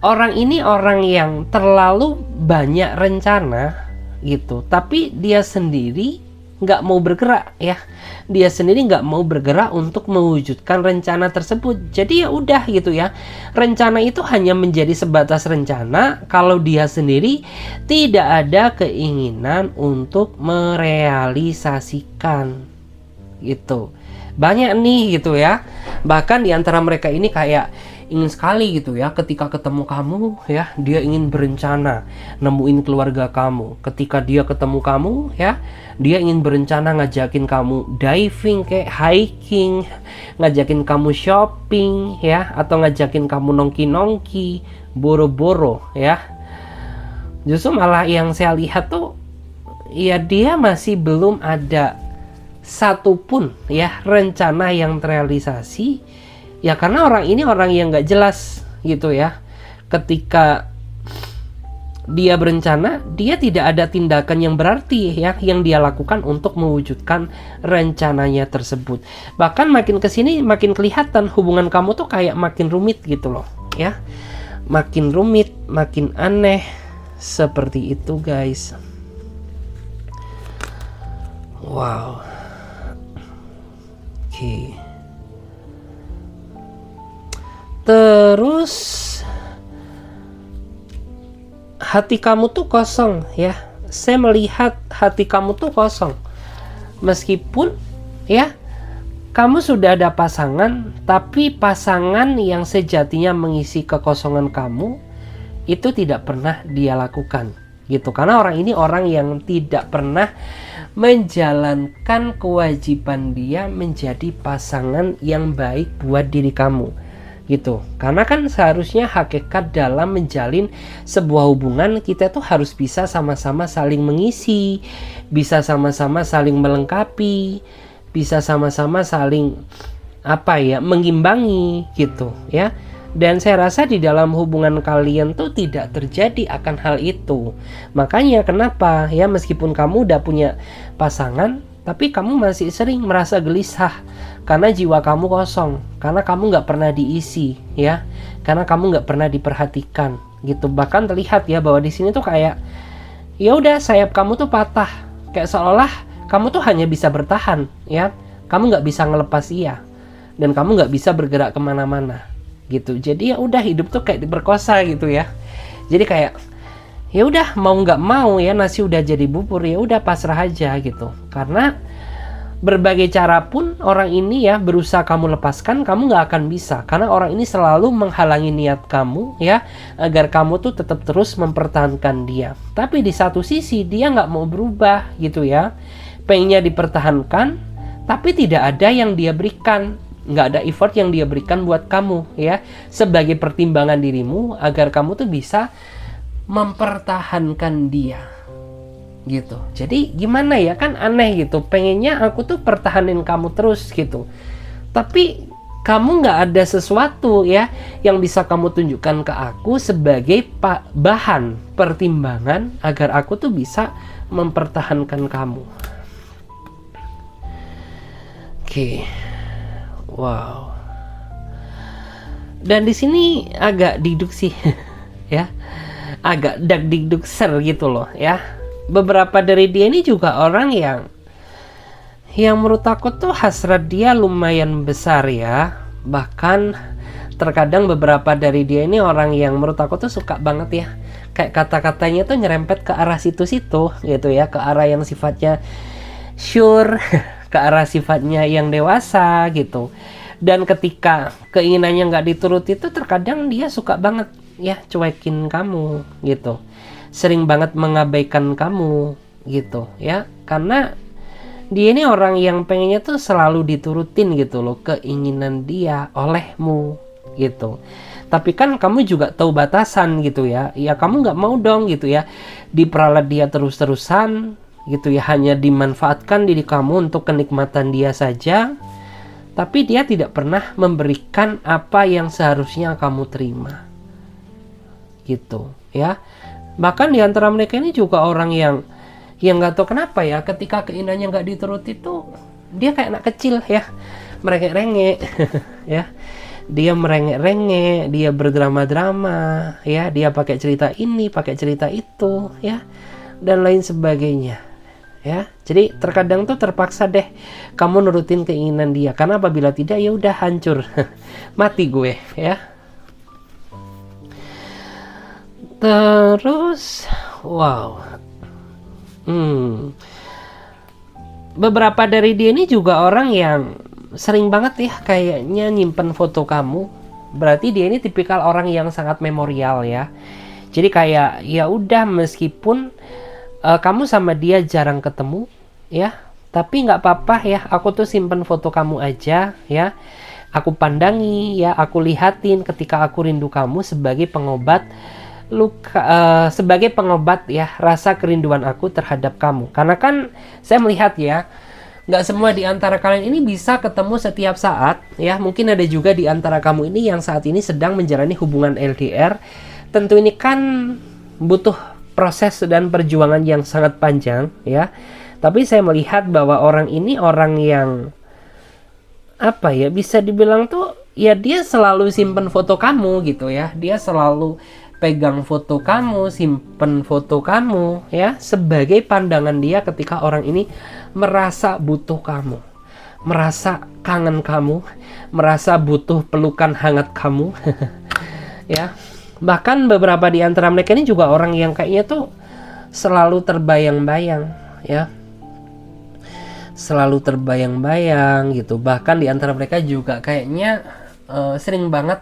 orang ini orang yang terlalu banyak rencana gitu, tapi dia sendiri nggak mau bergerak ya. Dia sendiri nggak mau bergerak untuk mewujudkan rencana tersebut. Jadi ya udah gitu ya, rencana itu hanya menjadi sebatas rencana kalau dia sendiri tidak ada keinginan untuk merealisasikan gitu. Banyak nih gitu ya, bahkan di antara mereka ini kayak ingin sekali gitu ya, ketika ketemu kamu ya, dia ingin berencana nemuin keluarga kamu. Ketika dia ketemu kamu ya, dia ingin berencana ngajakin kamu diving, kayak hiking, ngajakin kamu shopping ya, atau ngajakin kamu nongki-nongki, boro-boro ya. Justru malah yang saya lihat tuh ya, dia masih belum ada satupun ya rencana yang terrealisasi ya, karena orang ini orang yang nggak jelas gitu ya. Ketika dia berencana, dia tidak ada tindakan yang berarti ya yang dia lakukan untuk mewujudkan rencananya tersebut. Bahkan makin kesini makin kelihatan hubungan kamu tuh kayak makin rumit gitu loh ya, makin rumit, makin aneh seperti itu guys. Wow. Oke. Terus hati kamu tuh kosong ya. Saya melihat hati kamu tuh kosong. Meskipun ya kamu sudah ada pasangan, tapi pasangan yang sejatinya mengisi kekosongan kamu itu tidak pernah dia lakukan gitu. Karena orang ini orang yang tidak pernah menjalankan kewajiban dia menjadi pasangan yang baik buat diri kamu gitu. Karena kan seharusnya hakikat dalam menjalin sebuah hubungan, kita tuh harus bisa sama-sama saling mengisi, bisa sama-sama saling melengkapi, bisa sama-sama saling mengimbangi gitu ya. Dan saya rasa di dalam hubungan kalian tuh tidak terjadi akan hal itu. Makanya kenapa ya, meskipun kamu udah punya pasangan, tapi kamu masih sering merasa gelisah karena jiwa kamu kosong, karena kamu nggak pernah diisi ya, karena kamu nggak pernah diperhatikan gitu. Bahkan terlihat ya bahwa di sini tuh kayak ya udah sayap kamu tuh patah, kayak seolah kamu tuh hanya bisa bertahan ya, kamu nggak bisa ngelepas dia, dan kamu nggak bisa bergerak kemana-mana gitu. Jadi ya udah, hidup tuh kayak diperkosa gitu ya. Jadi kayak ya udah, mau nggak mau ya, nasi udah jadi bubur, ya udah pasrah aja gitu. Karena berbagai cara pun orang ini ya berusaha kamu lepaskan, kamu nggak akan bisa, karena orang ini selalu menghalangi niat kamu ya, agar kamu tuh tetap terus mempertahankan dia. Tapi di satu sisi dia nggak mau berubah gitu ya, pengennya dipertahankan, tapi tidak ada yang dia berikan, nggak ada effort yang dia berikan buat kamu ya, sebagai pertimbangan dirimu agar kamu tuh bisa mempertahankan dia gitu. Jadi gimana ya, kan aneh gitu, pengennya aku tuh pertahanin kamu terus gitu, tapi kamu nggak ada sesuatu ya yang bisa kamu tunjukkan ke aku sebagai bahan pertimbangan agar aku tuh bisa mempertahankan kamu. Oke. Wow. Dan di sini agak diduk sih ya, agak dak-dikduk ser gitu loh ya. Beberapa dari dia ini juga orang yang menurut aku tuh hasrat dia lumayan besar ya. Bahkan terkadang beberapa dari dia ini orang yang menurut aku tuh suka banget ya, kayak kata-katanya tuh nyerempet ke arah situ-situ gitu ya, ke arah yang sifatnya sure, ke arah sifatnya yang dewasa gitu. Dan ketika keinginannya nggak dituruti itu, terkadang dia suka banget ya cuekin kamu gitu, sering banget mengabaikan kamu gitu ya, karena dia ini orang yang pengennya tuh selalu diturutin gitu loh, keinginan dia olehmu gitu. Tapi kan kamu juga tahu batasan gitu ya, ya kamu nggak mau dong gitu ya diperalat dia terus-terusan gitu ya, hanya dimanfaatkan diri kamu untuk kenikmatan dia saja, tapi dia tidak pernah memberikan apa yang seharusnya kamu terima gitu ya. Bahkan di antara mereka ini juga orang yang nggak tahu kenapa ya, ketika keinginannya nggak dituruti itu dia kayak anak kecil ya, merengek-rengek ya, dia merengek-rengek, dia berdrama-drama ya, dia pakai cerita ini, pakai cerita itu ya, dan lain sebagainya ya. Jadi terkadang tuh terpaksa deh kamu nurutin keinginan dia, karena apabila tidak ya udah hancur mati gue ya. Terus wow, beberapa dari dia ini juga orang yang sering banget ya kayaknya nyimpen foto kamu. Berarti dia ini tipikal orang yang sangat memorial ya. Jadi kayak ya udah, meskipun kamu sama dia jarang ketemu ya, tapi nggak apa-apa ya, aku tuh simpen foto kamu aja ya, aku pandangi ya, aku lihatin ketika aku rindu kamu sebagai pengobat luka, sebagai pengobat ya rasa kerinduan aku terhadap kamu. Karena kan saya melihat ya, nggak semua di antara kalian ini bisa ketemu setiap saat ya. Mungkin ada juga di antara kamu ini yang saat ini sedang menjalani hubungan LDR. Tentu ini kan butuh proses dan perjuangan yang sangat panjang ya. Tapi saya melihat bahwa orang ini orang yang apa ya, bisa dibilang tuh ya dia selalu simpen foto kamu gitu ya. Dia selalu pegang foto kamu, simpen foto kamu ya, sebagai pandangan dia ketika orang ini merasa butuh kamu, merasa kangen kamu, merasa butuh pelukan hangat kamu ya. Bahkan beberapa di antara mereka ini juga orang yang kayaknya tuh selalu terbayang-bayang ya, selalu terbayang-bayang gitu. Bahkan di antara mereka juga kayaknya sering banget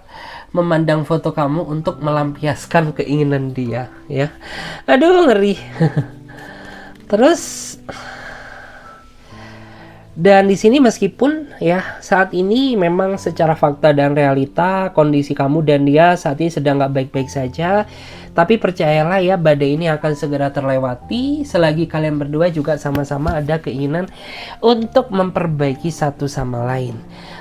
memandang foto kamu untuk melampiaskan keinginan dia ya. Aduh, ngeri. Terus dan di sini meskipun ya saat ini memang secara fakta dan realita kondisi kamu dan dia saat ini sedang nggak baik-baik saja, tapi percayalah ya, badai ini akan segera terlewati selagi kalian berdua juga sama-sama ada keinginan untuk memperbaiki satu sama lain.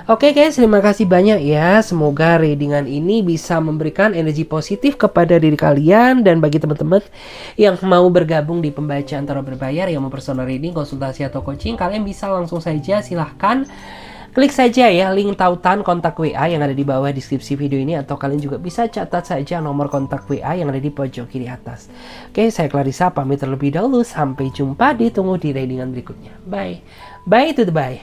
Oke guys, terima kasih banyak ya. Semoga readingan ini bisa memberikan energi positif kepada diri kalian, dan bagi teman-teman yang mau bergabung di pembacaan tarot berbayar, yang mau personal reading, konsultasi atau coaching, kalian bisa langsung saja silahkan klik saja ya link tautan kontak WA yang ada di bawah deskripsi video ini, atau kalian juga bisa catat saja nomor kontak WA yang ada di pojok kiri atas. Oke, saya Clarissa pamit terlebih dahulu. Sampai jumpa, ditunggu di readingan berikutnya. Bye. Bye to the bye.